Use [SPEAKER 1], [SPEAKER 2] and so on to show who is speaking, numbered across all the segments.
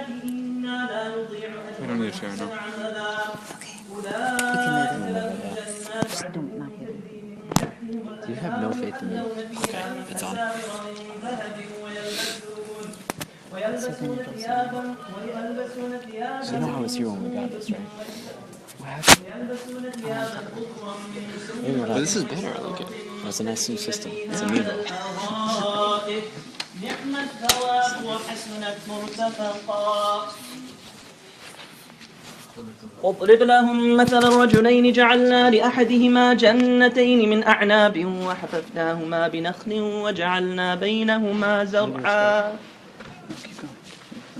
[SPEAKER 1] I don't need to share now.
[SPEAKER 2] Just don't not hit him.
[SPEAKER 3] Do you have no faith in me?
[SPEAKER 1] Okay, it's on.
[SPEAKER 2] So then it'll say,
[SPEAKER 3] So you know I was here when we got this, right?
[SPEAKER 2] what happened?
[SPEAKER 3] Maybe what
[SPEAKER 1] But this is
[SPEAKER 3] happened.
[SPEAKER 1] better, I like it.
[SPEAKER 3] It's a nice new system. It's a Milo.
[SPEAKER 4] واضرب لهم مثل الرجلين جعلنا لأحدهما جنتين من أعناب وحففناهما بنخل وجعلنا بينهما زرعا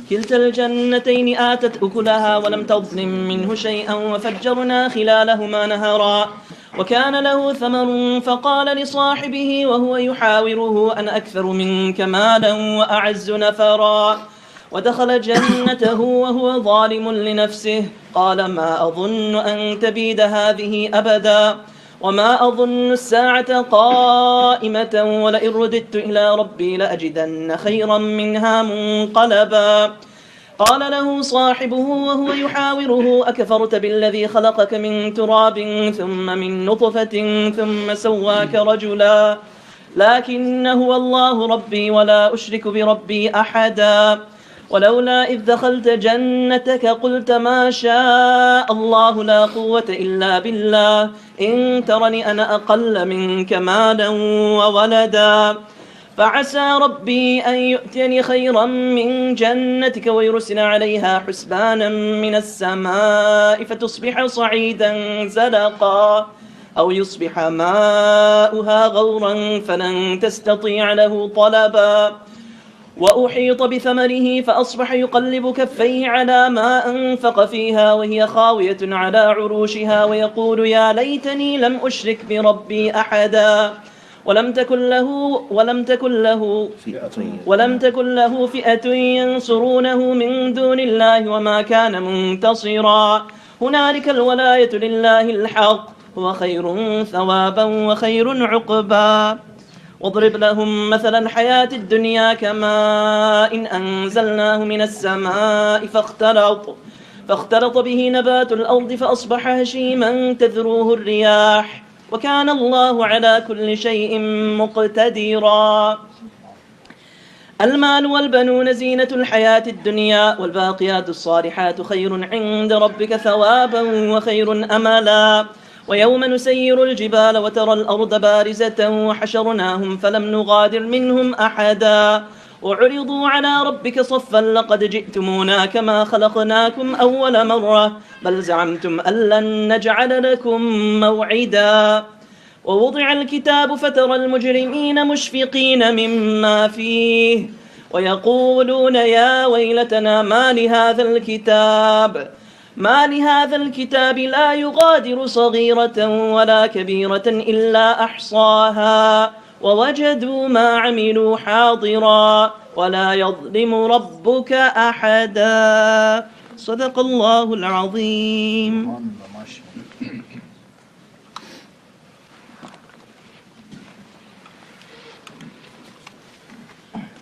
[SPEAKER 4] كلتا الجنتين آتت أكلها ولم تظلم منه شيئا وفجرنا خلالهما نهرا وكان له ثمر فقال لصاحبه وهو يحاوره أنا أكثر منك مالا وأعز نفرا ودخل جنته وهو ظالم لنفسه قال ما أظن أن تبيد هذه أبدا وما أظن الساعة قائمة ولئن رددت إلى ربي لأجدن خيرا منها منقلبا قال له صاحبه وهو يحاوره أكفرت بالذي خلقك من تراب ثم من نطفة ثم سواك رجلا لكن هو الله ربي ولا أشرك بربي أحدا ولولا إذ دخلت جنتك قلت ما شاء الله لا قوة إلا بالله إن ترني أنا أقل منك مالا وولدا فعسى ربي أن يؤتيني خيرا من جنتك ويرسل عليها حسبانا من السماء فتصبح صعيدا زلقا أو يصبح ماؤها غورا فلن تستطيع له طلبا وأحيط بثمره فأصبح يقلب كفيه على ما أنفق فيها وهي خاوية على عروشها ويقول يا ليتني لم أشرك بربي أحدا ولم تكن له فئة ينصرونه من دون الله وما كان منتصرا هنالك الولاية لله الحق هو خير ثوابا وخير عقبا واضرب لهم مثل الحياة الدنيا كماء إن أنزلناه من السماء فاختلط به نبات الأرض فأصبح هشيما تذروه الرياح وكان الله على كل شيء مقتدرا المال والبنون زينة الحياة الدنيا والباقيات الصالحات خير عند ربك ثوابا وخير أملا ويوم نسير الجبال وترى الأرض بارزة وحشرناهم فلم نغادر منهم أحدا وعرضوا على ربك صفا لقد جئتمونا كما خلقناكم أول مرة بل زعمتم أن لن نجعل لكم موعدا ووضع الكتاب فترى المجرمين مشفقين مما فيه ويقولون يا ويلتنا ما لهذا الكتاب لا يغادر صغيرة ولا كبيرة إلا أحصاها ووجدوا ما عملوا حاضرا ولا يظلم ربك أحدا صدق الله العظيم.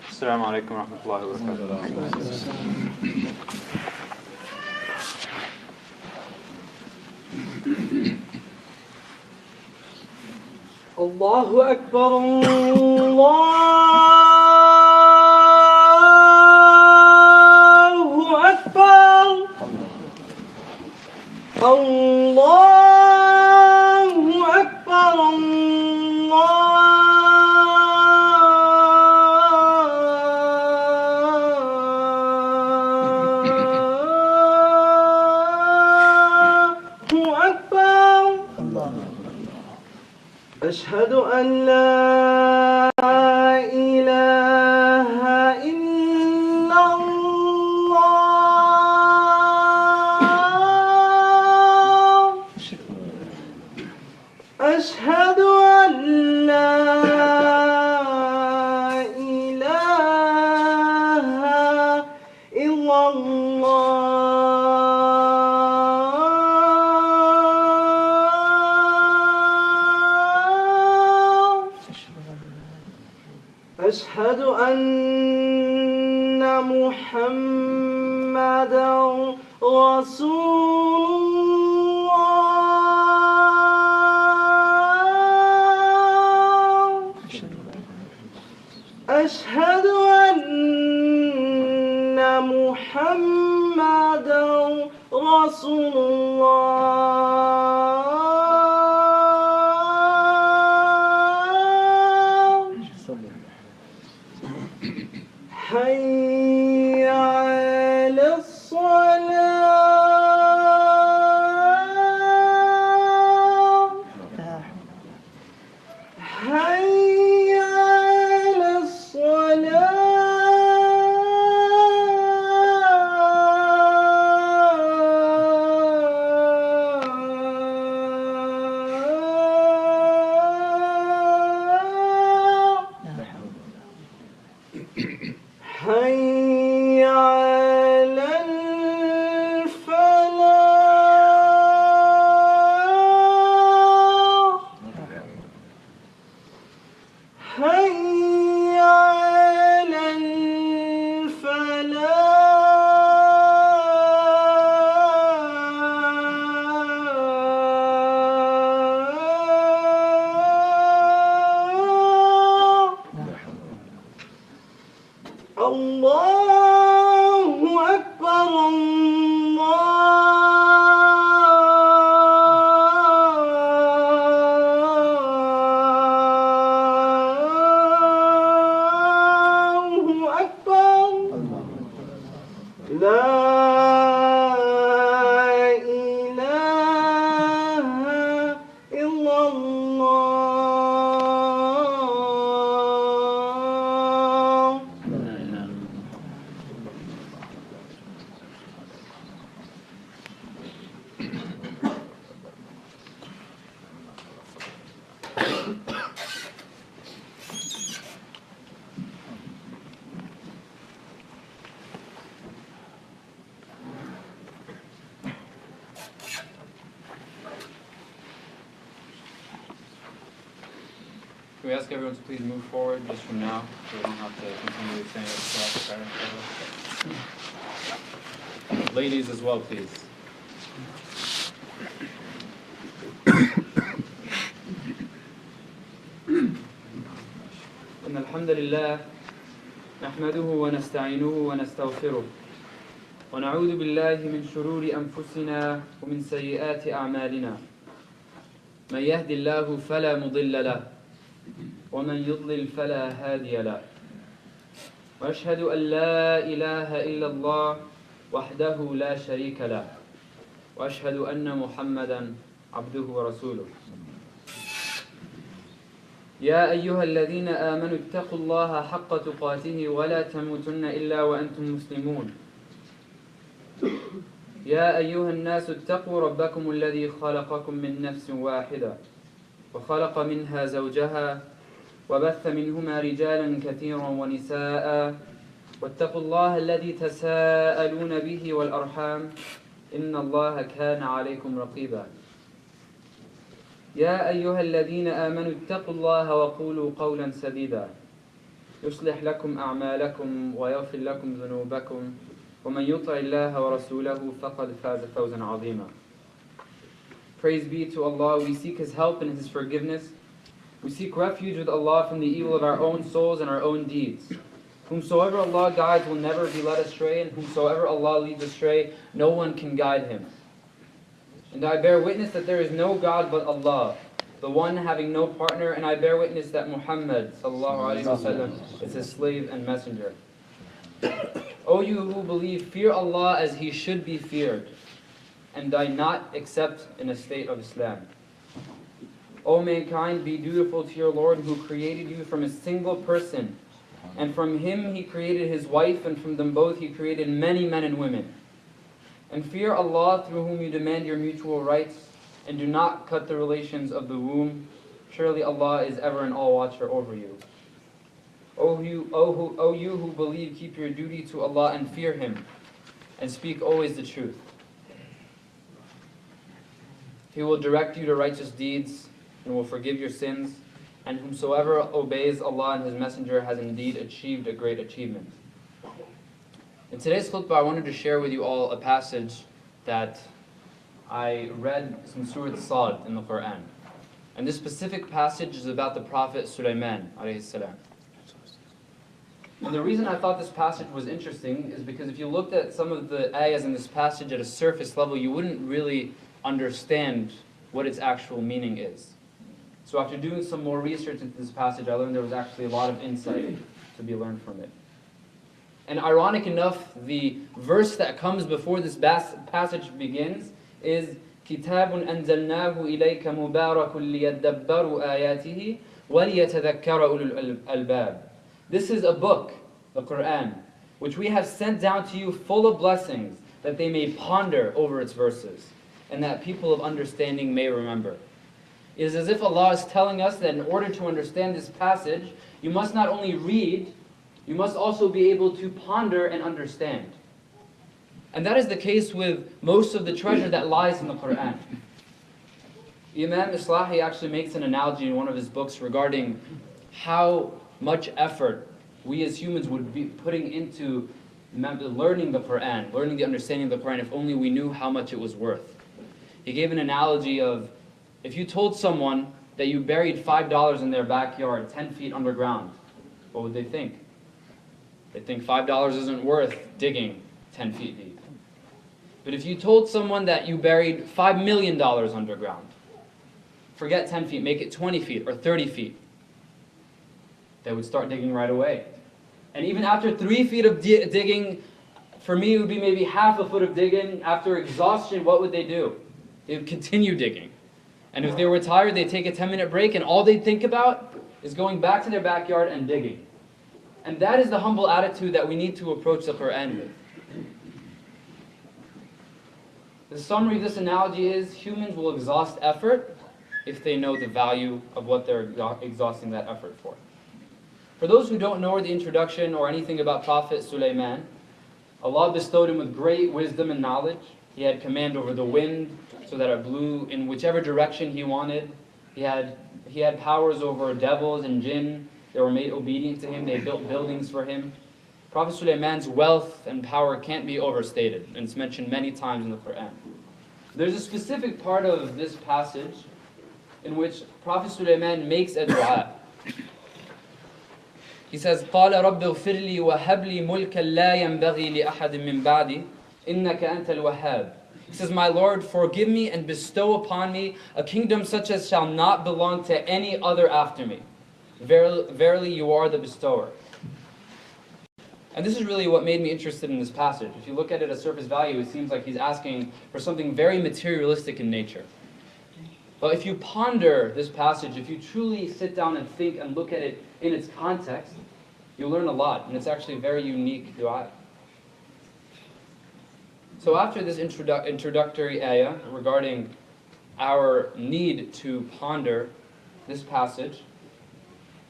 [SPEAKER 1] السلام عليكم ورحمة الله وبركاته.
[SPEAKER 4] الله أكبر الله أكبر الله أكبر أشهد أن لا إله إلا الله أشهد أن لا إله إلا أشهد أن محمدا رسول الله أشهد أن محمدا رسول الله حي على الصلاة حي على حي على الفلاح حي على الفلاح الله أكبر الله أكبر لا إله إلا الله
[SPEAKER 1] Can we ask everyone to please move forward just from now, so we don't have to continue saying it. Ladies as well, please. إن الحمد لله نحمده ونستعينه ونستغفره ونعوذ بالله من شرور أنفسنا ومن سيئات أعمالنا من يهد الله فلا مضل له ومن يضلل فلا هادي له وأشهد أن لا إله إلا الله وحده لا شريك له وأشهد أن محمدا عبده ورسوله يا أيها الذين آمنوا اتقوا الله حق تقاته ولا تموتن إلا وأنتم مسلمون يا أيها الناس اتقوا ربكم الذي خلقكم من نفس واحدة وخلق منها زوجها وبث منهما رجالا كثيرا ونساء واتقوا الله الذي تساءلون به والأرحام إن الله كان عليكم رقيبا يا أيها الذين آمنوا اتقوا الله وقولوا قولا سديدا يصلح لكم أعمالكم ويغفر لكم ذنوبكم ومن يطع الله ورسوله فقد فاز فوزا عظيما. Praise be to Allah. We seek His help and His forgiveness. We seek refuge with Allah from the evil of our own souls and our own deeds. Whomsoever Allah guides will never be led astray, and whomsoever Allah leads astray, no one can guide him. And I bear witness that there is no God but Allah, the one having no partner, and I bear witness that Muhammad ﷺ is His slave and messenger. O you who believe, fear Allah as He should be feared, and die not except in a state of Islam. O mankind, be dutiful to your Lord who created you from a single person, and from him He created his wife, and from them both He created many men and women. And fear Allah through whom you demand your mutual rights, and do not cut the relations of the womb. Surely Allah is ever and all watcher over you. O you who believe, keep your duty to Allah and fear Him, and speak always the truth. He will direct you to righteous deeds, and will forgive your sins, and whomsoever obeys Allah and His Messenger has indeed achieved a great achievement. In today's khutbah, I wanted to share with you all a passage that I read some Surah Sad in the Quran. And this specific passage is about the Prophet Sulaiman alayhi salam. And the reason I thought this passage was interesting is because if you looked at some of the ayahs in this passage at a surface level, you wouldn't really understand what its actual meaning is. So after doing some more research into this passage, I learned there was actually a lot of insight to be learned from it. And ironic enough, the verse that comes before this passage begins is كِتَابٌ أَنزَلْنَاهُ إِلَيْكَ مُبَارَكٌ لِيَدَّبَّرُوا آيَاتِهِ وَلِيَتَذَكَّرَ أُولُو الْأَلْبَابِ. This is a book, the Quran, which we have sent down to you full of blessings, that they may ponder over its verses, and that people of understanding may remember. It is as if Allah is telling us that in order to understand this passage, you must not only read, you must also be able to ponder and understand. And that is the case with most of the treasure that lies in the Quran. Imam Islahi actually makes an analogy in one of his books regarding how much effort we as humans would be putting into learning the Quran, learning the understanding of the Quran, if only we knew how much it was worth. He gave an analogy of, if you told someone that you buried $5 in their backyard, 10 feet underground, what would they think? They'd think $5 isn't worth digging 10 feet deep. But if you told someone that you buried $5 million underground, forget 10 feet, make it 20 feet or 30 feet, they would start digging right away. And even after 3 feet of digging, for me it would be maybe half a foot of digging. After exhaustion, what would they do? They would continue digging. And if they were tired, they'd take a 10-minute break, and all they'd think about is going back to their backyard and digging. And that is the humble attitude that we need to approach the Quran with. The summary of this analogy is, humans will exhaust effort if they know the value of what they're exhausting that effort for. For those who don't know the introduction or anything about Prophet Sulaiman, Allah bestowed him with great wisdom and knowledge. He had command over the wind so that it blew in whichever direction he wanted. He had powers over devils and jinn. They were made obedient to him. They built buildings for him. Prophet Sulaiman's wealth and power can't be overstated, and it's mentioned many times in the Quran. There's a specific part of this passage in which Prophet Sulaiman makes a dua. He says, قَالَ رَبِّ اغْفِرْ لِي وَهَبْ لِي مُلْكًا لَا يَنْبَغِي لِأَحَدٍ مِّن بَعْدِي إِنَّكَ أَنْتَ الْوَهَّابُ. He says, my Lord, forgive me and bestow upon me a kingdom such as shall not belong to any other after me. Verily, you are the bestower. And this is really what made me interested in this passage. If you look at it at surface value, it seems like he's asking for something very materialistic in nature. But if you ponder this passage, if you truly sit down and think and look at it in its context, you'll learn a lot. And it's actually a very unique dua. So after this introductory ayah regarding our need to ponder this passage,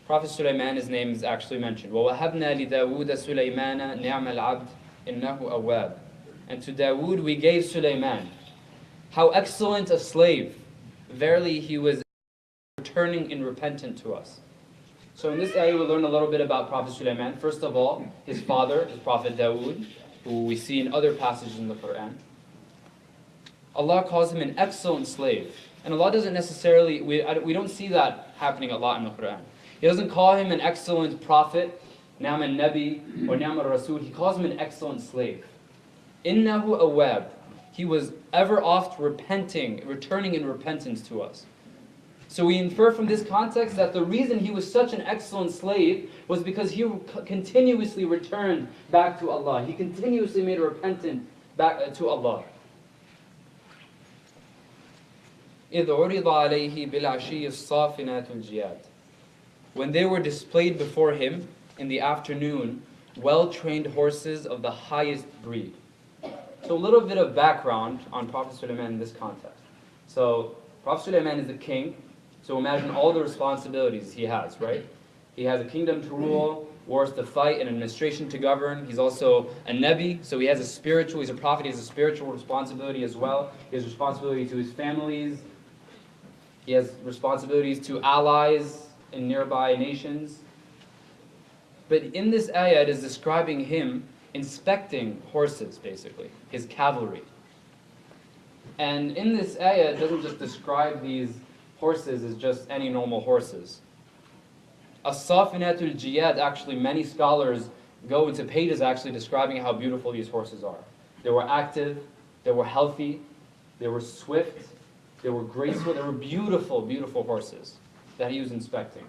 [SPEAKER 1] Prophet Sulaiman, his name is actually mentioned. وَوَهَبْنَا لِدَاوُودَ سُلَيْمَانَ نِعْمَ الْعَبْدِ إِنَّهُ أَوَّابٌ. And to Dawood we gave Sulaiman. How excellent a slave. Verily he was returning and repentant to us. So in this ayah we learn a little bit about Prophet Sulaiman. First of all, his father is Prophet Dawood, who we see in other passages in the Quran. Allah calls him an excellent slave. And Allah doesn't necessarily, we don't see that happening a lot in the Quran. He doesn't call him an excellent prophet, Ni'am al-Nabi, or Ni'am al-Rasul. He calls him an excellent slave. Innahu awwab. He was ever oft repenting, returning in repentance to us. So we infer from this context that the reason he was such an excellent slave was because he continuously returned back to Allah. He continuously made a repentant back to Allah. إِذْ عُرِضَ عَلَيْهِ بِالْعَشِيِّ الصَّافِنَاتُ الْجِيَادِ. When they were displayed before him in the afternoon, well-trained horses of the highest breed. So a little bit of background on Prophet Sulaiman in this context. So Prophet Sulaiman is the king, so imagine all the responsibilities he has, right? He has a kingdom to rule, wars to fight, an administration to govern. He's also a Nabi, so he has he's a prophet, he has a spiritual responsibility as well. He has responsibility to his families. He has responsibilities to allies in nearby nations. But in this ayah, it is describing him inspecting horses, basically, his cavalry. And in this ayah, it doesn't just describe these horses as just any normal horses. As-Safinatul Jiyad, actually many scholars go into pages actually describing how beautiful these horses are. They were active, they were healthy, they were swift, they were graceful, they were beautiful, beautiful horses that he was inspecting.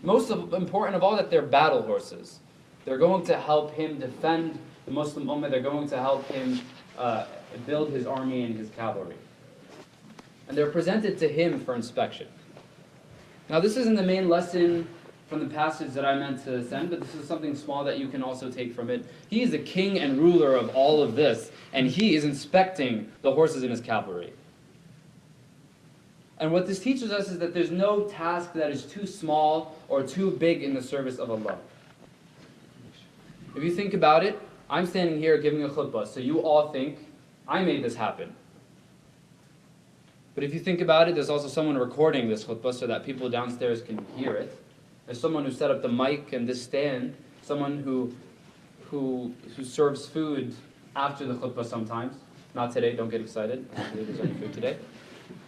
[SPEAKER 1] Most important of all, that they're battle horses. They're going to help him defend the Muslim Ummah, they're going to help him build his army and his cavalry. And they're presented to him for inspection. Now this isn't the main lesson from the passage that I meant to send, but this is something small that you can also take from it. He is the king and ruler of all of this, and he is inspecting the horses in his cavalry. And what this teaches us is that there's no task that is too small or too big in the service of Allah. If you think about it, I'm standing here giving a khutbah, so you all think, I made this happen. But if you think about it, there's also someone recording this khutbah so that people downstairs can hear it. There's someone who set up the mic and this stand, someone who serves food after the khutbah sometimes. Not today, don't get excited. I don't believe there's any food today.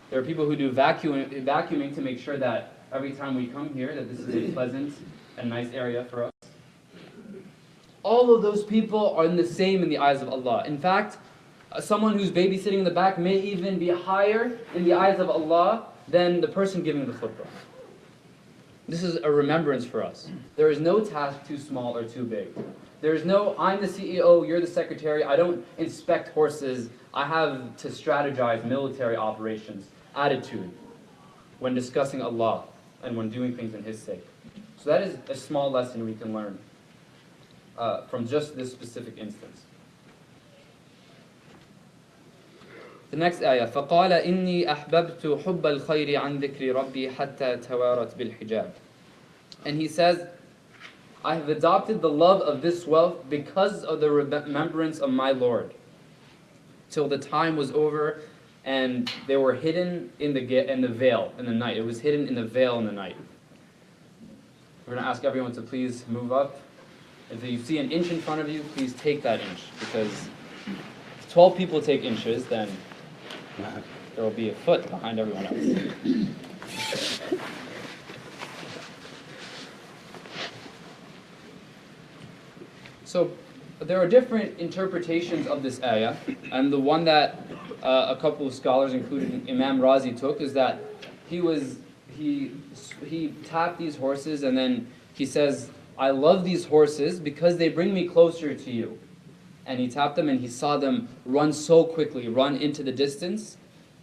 [SPEAKER 1] There are people who do vacuuming to make sure that every time we come here, that this is a pleasant and nice area for us. All of those people are the same in the eyes of Allah. In fact, someone who's babysitting in the back may even be higher in the eyes of Allah than the person giving the khutbah. This is a remembrance for us. There is no task too small or too big. There is no, I'm the CEO, you're the secretary, I don't inspect horses, I have to strategize military operations attitude when discussing Allah and when doing things in His sake. So that is a small lesson we can learn from just this specific instance. The next ayah, فَقَالَ إِنِّي أَحْبَبْتُ حُبَّ الْخَيْرِ عَنْ ذِكْرِ رَبِّي حَتَّى تَوَارَتْ بِالْحِجَابِ. And he says, I have adopted the love of this wealth because of the remembrance of my Lord, till the time was over and they were hidden in the veil in the night. It was hidden in the veil in the night. We're going to ask everyone to please move up. If you see an inch in front of you, please take that inch, because if 12 people take inches, then there will be a foot behind everyone else. So there are different interpretations of this ayah, and the one that a couple of scholars, including Imam Razi, took is that he tapped these horses and then he says, I love these horses because they bring me closer to you. And he tapped them and he saw them run so quickly, run into the distance,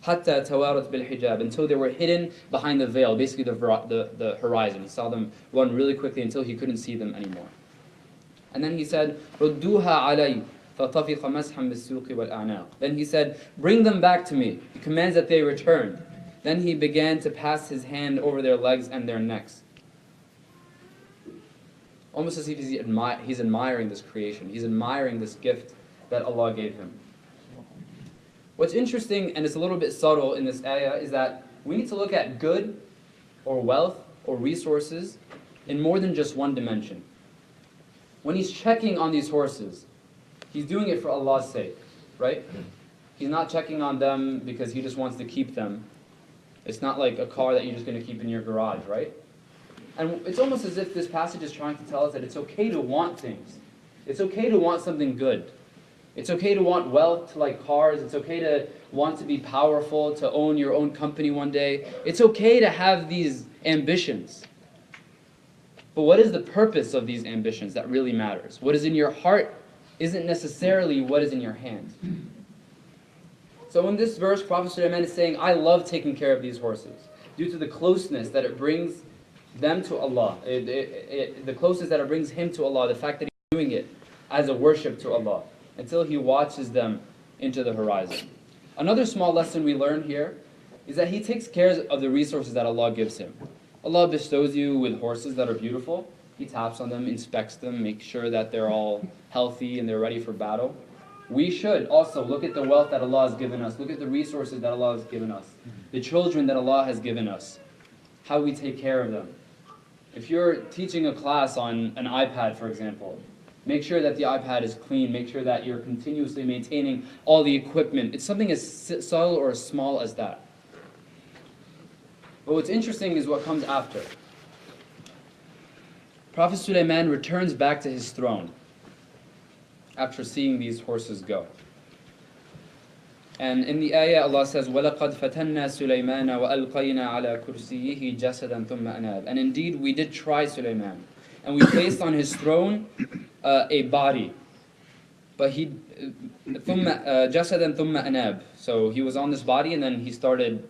[SPEAKER 1] حَتَّى تَوَارَتْ بِالْحِجَابِ, until they were hidden behind the veil, basically the horizon. He saw them run really quickly until he couldn't see them anymore. And then he said, رُدُّوهَا عَلَيْهِ فَطَفِقَ مَسْحًا بِالسُّوقِ وَالْأَعْنَاقِ. Then he said, bring them back to me. He commands that they return. Then he began to pass his hand over their legs and their necks. Almost as if he's admiring this creation. He's admiring this gift that Allah gave him. What's interesting, and it's a little bit subtle in this ayah, is that we need to look at good or wealth or resources in more than just one dimension. When he's checking on these horses, he's doing it for Allah's sake, right? He's not checking on them because he just wants to keep them. It's not like a car that you're just going to keep in your garage, right? And it's almost as if this passage is trying to tell us that it's okay to want things. It's okay to want something good. It's okay to want wealth, to like cars. It's okay to want to be powerful, to own your own company one day. It's okay to have these ambitions. But what is the purpose of these ambitions that really matters? What is in your heart isn't necessarily what is in your hand. So in this verse, Prophet ﷺ is saying, I love taking care of these horses due to the closeness that it brings them to Allah, the closeness that it brings him to Allah, the fact that he's doing it as a worship to Allah, until he watches them into the horizon. Another small lesson we learn here is that he takes care of the resources that Allah gives him. Allah bestows you with horses that are beautiful. He taps on them, inspects them, makes sure that they're all healthy and they're ready for battle. We should also look at the wealth that Allah has given us, look at the resources that Allah has given us, the children that Allah has given us, how we take care of them. If you're teaching a class on an iPad, for example, Make sure that the iPad is clean. Make sure that you're continuously maintaining all the equipment. It's something as subtle or as small as that. But what's interesting is what comes after. Prophet Sulaiman returns back to his throne after seeing these horses go. And in the ayah, Allah says, وَلَقَدْ فَتَنَّا سُلَيْمَانَ وَأَلْقَيْنَا عَلَى كُرْسِيِّهِ جَسَدًا ثُمَّ أَنَابَ. And indeed, we did try Sulaiman. And we placed on his throne a body. But he, جَسَدًا ثُمَّ أَنَابَ. So he was on this body and then he started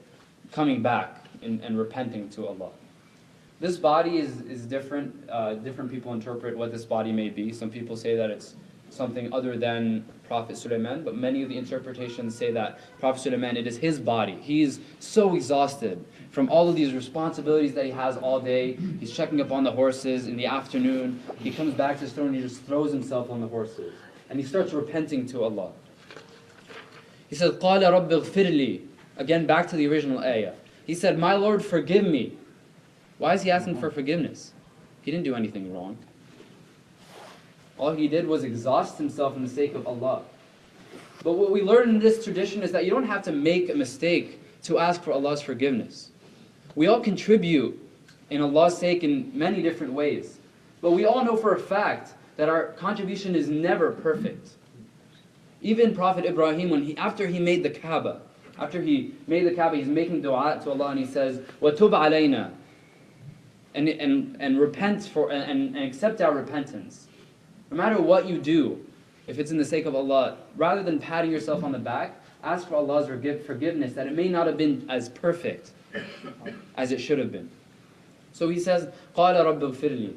[SPEAKER 1] coming back and repenting to Allah. This body is different. Different people interpret what this body may be. Some people say that it's something other than Prophet Sulaiman, but many of the interpretations say that Prophet Sulaiman, it is his body. He is so exhausted from all of these responsibilities that he has all day. He's checking up on the horses in the afternoon. He comes back to his throne and he just throws himself on the horses. And he starts repenting to Allah. He says, قَالَ رَبِّ اغْفِرْ لِي. Again, back to the original ayah. He said, my Lord, forgive me. Why is he asking for forgiveness? He didn't do anything wrong. All he did was exhaust himself in the sake of Allah. But what we learn in this tradition is that you don't have to make a mistake to ask for Allah's forgiveness. We all contribute in Allah's sake in many different ways. But we all know for a fact that our contribution is never perfect. Even Prophet Ibrahim, after he made the Kaaba, he's making dua to Allah and he says, وَتُبْ عَلَيْنَا, and repent for and accept our repentance. No matter what you do, if it's in the sake of Allah, rather than patting yourself on the back, ask for Allah's forgiveness, that it may not have been as perfect as it should have been. So he says, قَالَ رَبِّ اغْفِرْ لِي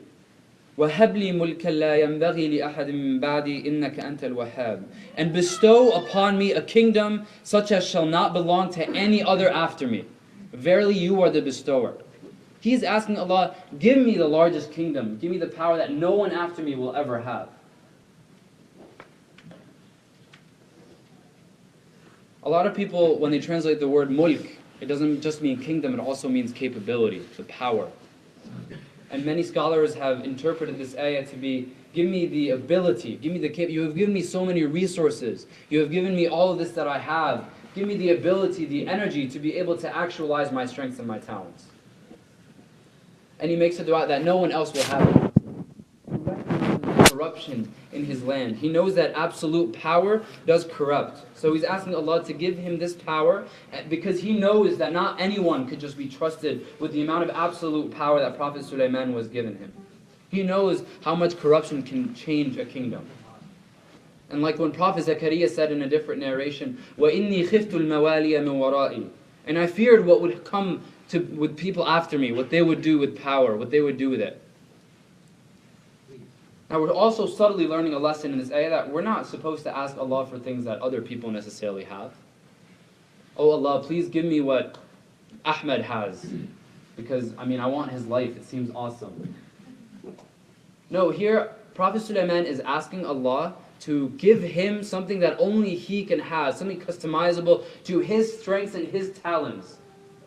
[SPEAKER 1] وَهَبْ لِي مُلْكًا لَا يَنْبَغِي لِأَحَدٍ مِّن بَعْدِي إِنَّكَ أَنْتَ الْوَهَّابُ. And bestow upon me a kingdom such as shall not belong to any other after me. Verily you are the bestower. He's asking Allah, give me the largest kingdom. Give me the power that no one after me will ever have. A lot of people, when they translate the word mulk, it doesn't just mean kingdom, it also means capability, the power. And many scholars have interpreted this ayah to be, give me the ability, you have given me so many resources, you have given me all of this that I have, give me the ability, the energy to be able to actualize my strengths and my talents. And he makes a dua that no one else will have it. He recognizes corruption in his land. He knows that absolute power does corrupt. So he's asking Allah to give him this power because he knows that not anyone could just be trusted with the amount of absolute power that Prophet Sulaiman was given him. He knows how much corruption can change a kingdom. And like when Prophet Zakaria said in a different narration, وَإِنِّي خِفْتُ الْمَوَالِيَ مِنْ وَرَائِي. And I feared what would come with people after me, what they would do with power, what they would do with it. Now we're also subtly learning a lesson in this ayah that we're not supposed to ask Allah for things that other people necessarily have. Oh Allah, please give me what Ahmed has, because I want his life, it seems awesome. No, here Prophet Sulaiman is asking Allah to give him something that only he can have, something customizable to his strengths and his talents.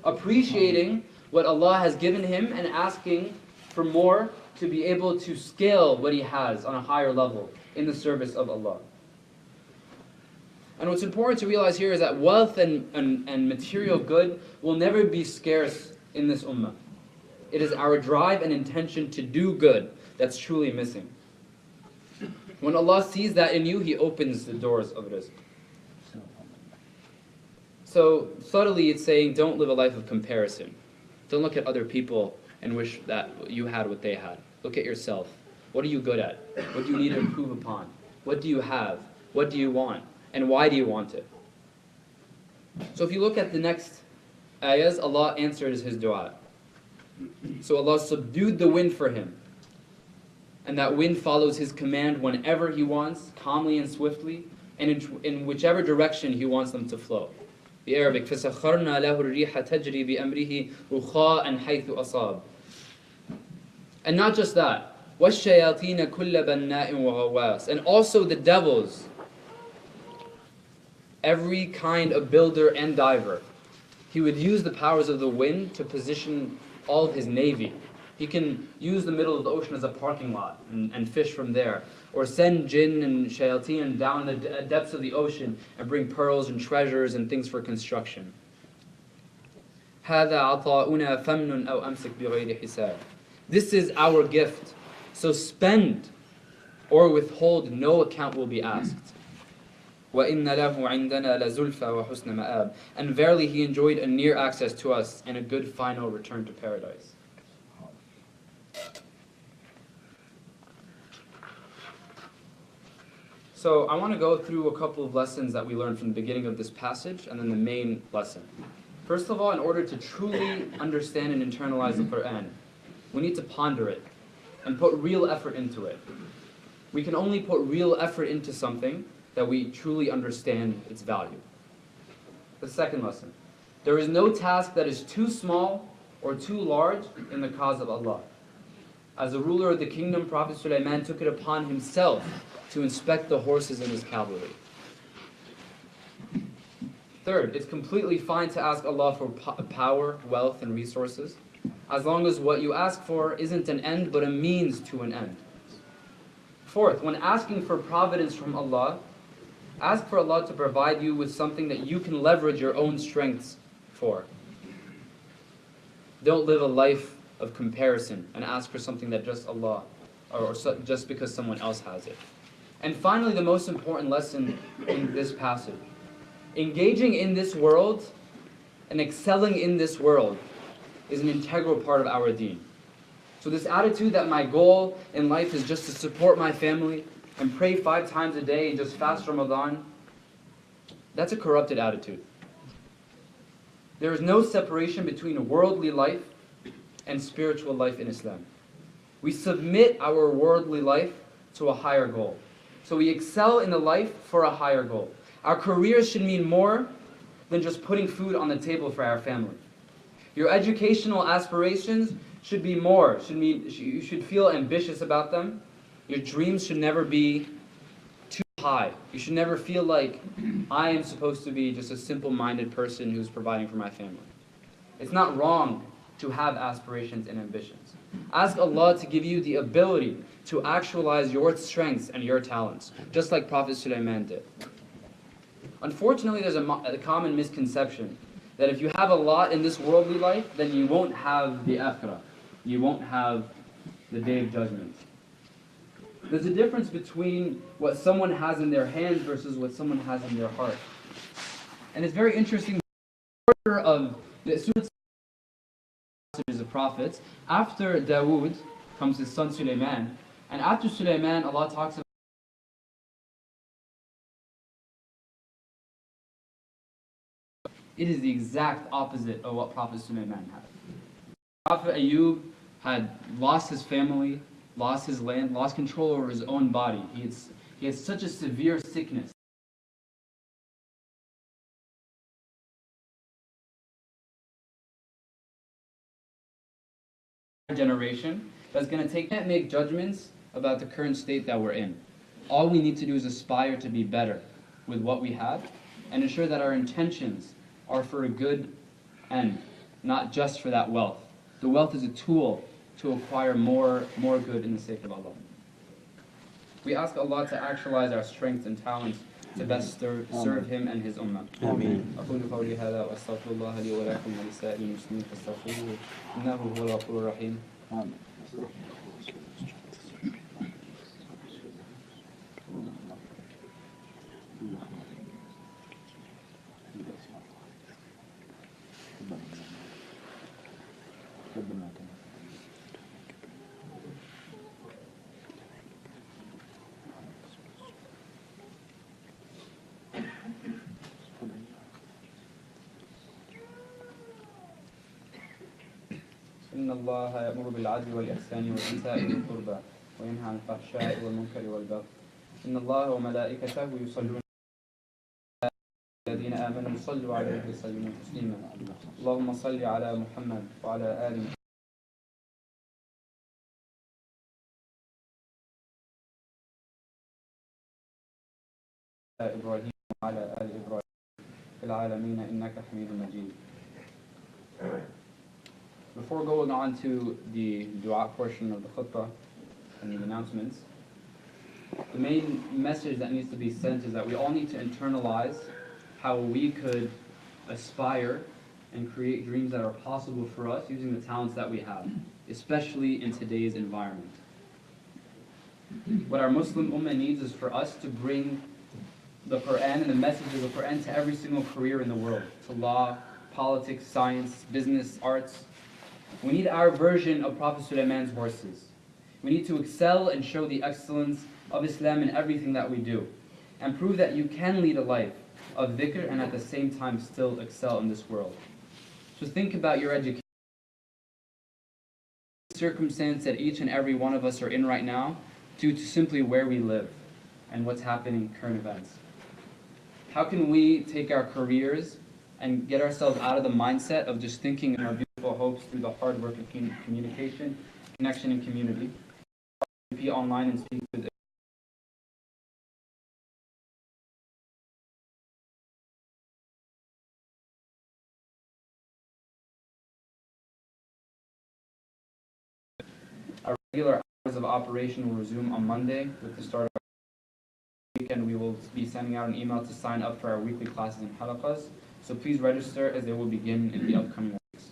[SPEAKER 1] Appreciating what Allah has given him and asking for more to be able to scale what he has on a higher level in the service of Allah. And what's important to realize here is that wealth and material good will never be scarce in this ummah. It is our drive and intention to do good that's truly missing. When Allah sees that in you, He opens the doors of rizq. So subtly it's saying, don't live a life of comparison. Don't look at other people and wish that you had what they had. Look at yourself. What are you good at? What do you need to improve upon? What do you have? What do you want? And why do you want it? So if you look at the next ayahs, Allah answered his dua. So Allah subdued the wind for him. And that wind follows his command whenever he wants, calmly and swiftly, and in whichever direction he wants them to flow. The Arabic, فَسَخَّرْنَا لَهُ الرِّيحَ تَجْرِي بِأَمْرِهِ رُخَاءً حَيْثُ أَصَابَ. And not just that, وَالشَّيَاطِينَ كُلَّ بَنَّاءٍ وَغَوَّاسٍ. And also the devils, every kind of builder and diver. He would use the powers of the wind to position all of his navy. He can use the middle of the ocean as a parking lot and fish from there. Or send jinn and shayateen down the depths of the ocean and bring pearls and treasures and things for construction. هَذَا عَطَاؤُنَا فَمْنٌ أَوْ أَمْسِكْ بِغَيْرِ حِسَابٍ. This is our gift. So spend or withhold, no account will be asked. وَإِنَّ لَهُ عِنْدَنَا لَزُلْفَى وَحُسْنَ مَآبٍ. And verily he enjoyed a near access to us and a good final return to paradise. So I want to go through a couple of lessons that we learned from the beginning of this passage and then the main lesson. First of all, in order to truly understand and internalize the Quran, we need to ponder it and put real effort into it. We can only put real effort into something that we truly understand its value. The second lesson, there is no task that is too small or too large in the cause of Allah. As a ruler of the kingdom, Prophet Sulaiman took it upon himself to inspect the horses in his cavalry. Third, it's completely fine to ask Allah for power, wealth, and resources, as long as what you ask for isn't an end but a means to an end. Fourth, when asking for providence from Allah, ask for Allah to provide you with something that you can leverage your own strengths for. Don't live a life of comparison and ask for something that just Allah, or just because someone else has it. And finally, the most important lesson in this passage, engaging in this world and excelling in this world is an integral part of our deen. So this attitude that my goal in life is just to support my family and pray 5 times a day and just fast Ramadan, that's a corrupted attitude. There is no separation between a worldly life and spiritual life in Islam. We submit our worldly life to a higher goal. So we excel in the life for a higher goal. Our careers should mean more than just putting food on the table for our family. Your educational aspirations should be more. You should feel ambitious about them. Your dreams should never be too high. You should never feel like I am supposed to be just a simple-minded person who's providing for my family. It's not wrong to have aspirations and ambitions. Ask Allah to give you the ability to actualize your strengths and your talents, just like Prophet Sulaiman did. Unfortunately, there's a common misconception that if you have a lot in this worldly life, then you won't have the akhirah. You won't have the day of judgment. There's a difference between what someone has in their hands versus what someone has in their heart. And it's very interesting, the order of the passages of prophets. After Dawood comes his son Sulaiman, and after Sulaiman, Allah talks about it is the exact opposite of what Prophet Sulaiman had. Prophet Ayub had lost his family, lost his land, lost control over his own body. He had such a severe sickness. Generation that's going to can't make judgments about the current state that we're in. All we need to do is aspire to be better with what we have and ensure that our intentions are for a good end, not just for that wealth. The wealth is a tool to acquire more good in the sake of Allah. We ask Allah to actualize our strengths and talents to best serve Him and His Ummah.
[SPEAKER 3] Ameen.
[SPEAKER 1] أقول قولي هذا وأستغفر الله لي ولكم ولسائر المسلمين فاستغفروه إنه هو الغفور الرحيم. إن الله يأمر بالعدل والإحسان وإيتاء ذي القربى وينهى عن الفحشاء والمنكر والبغي إن الله وملائكته يصلون على الذين آمنوا صلوا عليه وسلموا تسليما اللهم صل على محمد وعلى آل محمد إبراهيم وعلى آل إبراهيم في العالمين إنك حميد مجيد. before going on to the dua portion of the khutbah and the announcements, the main message that needs to be sent is that we all need to internalize how we could aspire and create dreams that are possible for us using the talents that we have, especially in today's environment. What our Muslim Ummah needs is for us to bring the Quran and the message of the Quran to every single career in the world, to law, politics, science, business, arts. We need our version of Prophet Sulaiman's horses. We need to excel and show the excellence of Islam in everything that we do, and prove that you can lead a life of dhikr and at the same time still excel in this world. So think about your education, circumstance that each and every one of us are in right now, due to simply where we live and what's happening in current events. How can we take our careers and get ourselves out of the mindset of just thinking in our beautiful hopes through the hard work of communication, connection, and community? Be online and speak with our regular hours of operation will resume on Monday with the start of our weekend. We will be sending out an email to sign up for our weekly classes and halaqas. So please register as they will begin in the upcoming weeks.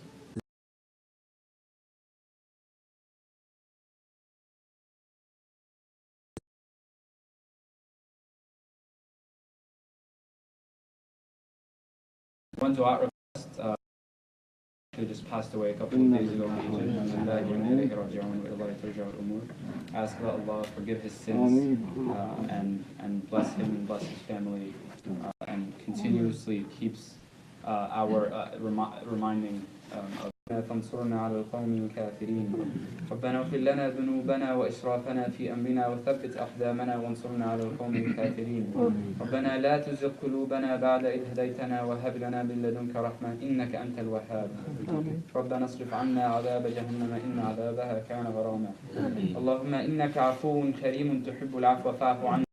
[SPEAKER 1] One dua request who just passed away a couple of days ago in Egypt. Ask that Allah forgive his sins and bless him and bless his family and continuously keeps our reminding of فانصرنا على القوم الكافرين ربنا اغفر لنا ذنوبنا وإسرافنا في أمرنا وثبت أقدامنا وانصرنا على القوم الكافرين ربنا لا تزغ قلوبنا بعد إذ هديتنا وهب لنا من لدنك رحمة إنك أنت الوهاب ربنا اصرف عنا عذاب جهنم إن عذابها كان غراما اللهم إنك عفو كريم تحب العفو فاعف عنا